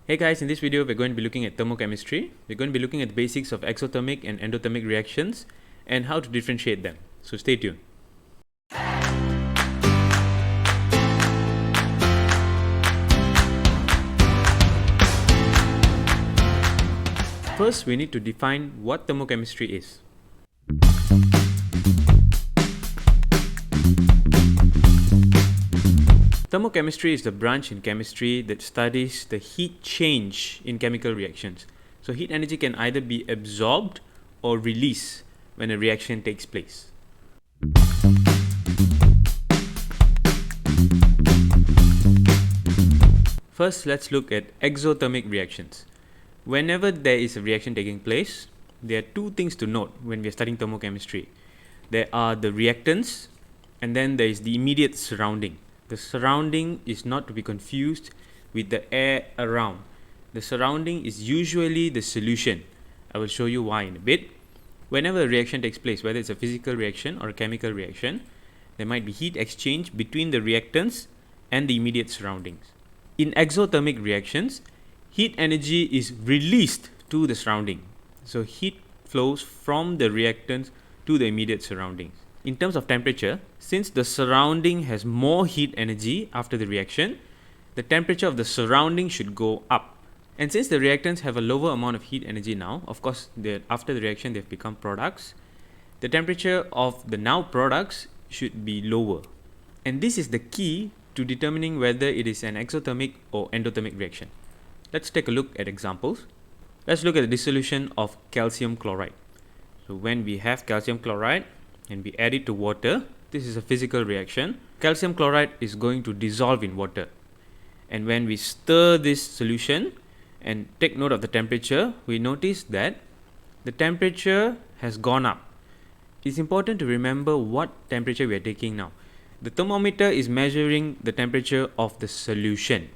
Hey guys, in this video we're going to be looking at thermochemistry. We're going to be looking at the basics of exothermic and endothermic reactions and how to differentiate them. So stay tuned. First, we need to define what thermochemistry is. Thermochemistry is the branch in chemistry that studies the heat change in chemical reactions. So heat energy can either be absorbed or released when a reaction takes place. First, let's look at exothermic reactions. Whenever there is a reaction taking place, there are two things to note when we are studying thermochemistry. There are the reactants, and then there is the immediate surrounding. The surrounding is not to be confused with the air around. The surrounding is usually the solution. I will show you why in a bit. Whenever a reaction takes place, whether it's a physical reaction or a chemical reaction, there might be heat exchange between the reactants and the immediate surroundings. In exothermic reactions, heat energy is released to the surrounding. So heat flows from the reactants to the immediate surroundings. In terms of temperature, since the surrounding has more heat energy after the reaction, the temperature of the surrounding should go up. And since the reactants have a lower amount of heat energy now, of course, after the reaction they've become products, the temperature of the now products should be lower. And this is the key to determining whether it is an exothermic or endothermic reaction. Let's take a look at examples. Let's look at the dissolution of calcium chloride. So when we have calcium chloride and we add it to water, this is a physical reaction. Calcium chloride is going to dissolve in water. And when we stir this solution and take note of the temperature, we notice that the temperature has gone up. It's important to remember what temperature we are taking now. The thermometer is measuring the temperature of the solution.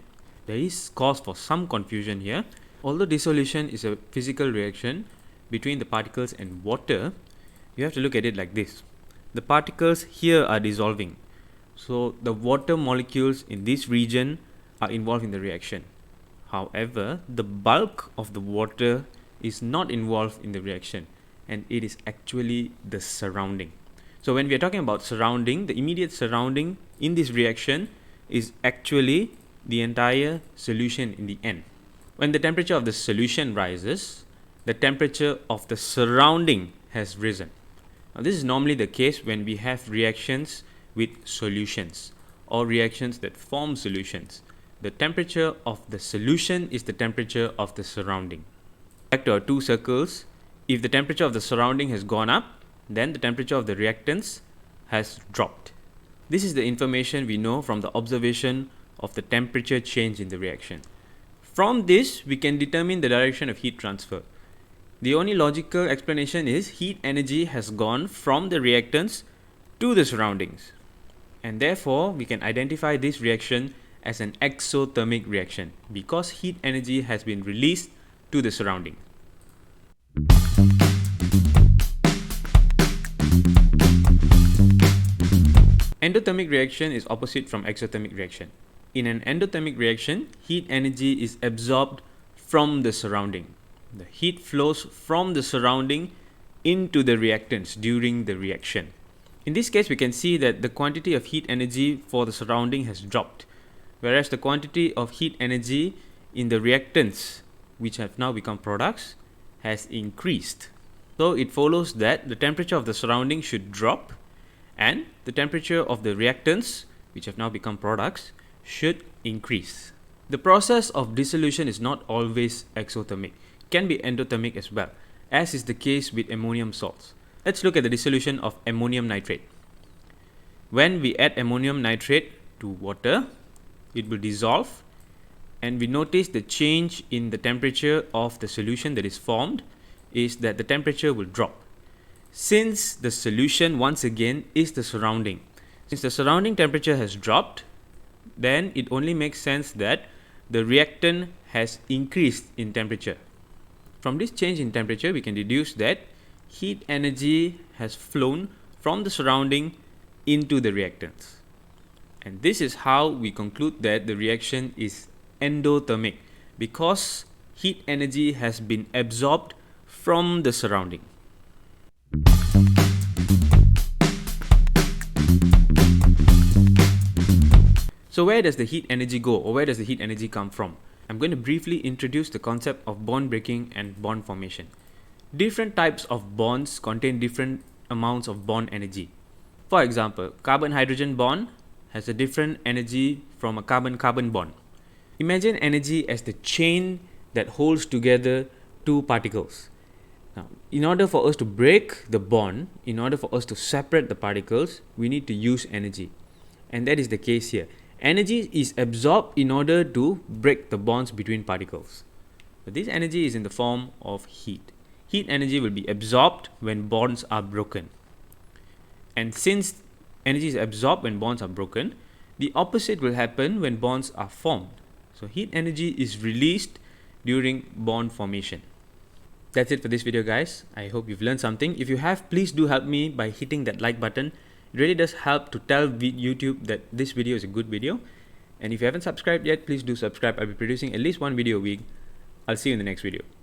There is cause for some confusion here. Although dissolution is a physical reaction between the particles and water, you have to look at it like this. The particles here are dissolving. So the water molecules in this region are involved in the reaction. However, the bulk of the water is not involved in the reaction, and it is actually the surrounding. So when we are talking about surrounding, the immediate surrounding in this reaction is actually the entire solution in the end. When the temperature of the solution rises, the temperature of the surrounding has risen. Now, this is normally the case when we have reactions with solutions or reactions that form solutions. The temperature of the solution is the temperature of the surrounding. Back to our two circles, if the temperature of the surrounding has gone up, then the temperature of the reactants has dropped. This is the information we know from the observation of the temperature change in the reaction. From this, we can determine the direction of heat transfer. The only logical explanation is heat energy has gone from the reactants to the surroundings. And therefore, we can identify this reaction as an exothermic reaction because heat energy has been released to the surrounding. Endothermic reaction is opposite from exothermic reaction. In an endothermic reaction, heat energy is absorbed from the surrounding. The heat flows from the surrounding into the reactants during the reaction. In this case, we can see that the quantity of heat energy for the surrounding has dropped, whereas the quantity of heat energy in the reactants, which have now become products, has increased. So it follows that the temperature of the surrounding should drop and the temperature of the reactants, which have now become products, should increase. The process of dissolution is not always exothermic. It can be endothermic as well, as is the case with ammonium salts. Let's look at the dissolution of ammonium nitrate. When we add ammonium nitrate to water, it will dissolve, and we notice the change in the temperature of the solution that is formed is that the temperature will drop. Since the solution once again is the surrounding, since the surrounding temperature has dropped, then it only makes sense that the reactant has increased in temperature. From this change in temperature, we can deduce that heat energy has flown from the surrounding into the reactants. And this is how we conclude that the reaction is endothermic, because heat energy has been absorbed from the surrounding. So where does the heat energy go, or where does the heat energy come from? I'm going to briefly introduce the concept of bond breaking and bond formation. Different types of bonds contain different amounts of bond energy. For example, carbon-hydrogen bond has a different energy from a carbon-carbon bond. Imagine energy as the chain that holds together two particles. Now, in order for us to break the bond, in order for us to separate the particles, we need to use energy. And that is the case here. Energy is absorbed in order to break the bonds between particles. But this energy is in the form of heat. Heat energy will be absorbed when bonds are broken. And since energy is absorbed when bonds are broken, the opposite will happen when bonds are formed. So heat energy is released during bond formation. That's it for this video, guys. I hope you've learned something. If you have, please do help me by hitting that like button. It really does help to tell YouTube that this video is a good video. And if you haven't subscribed yet, please do subscribe. I'll be producing at least one video a week. I'll see you in the next video.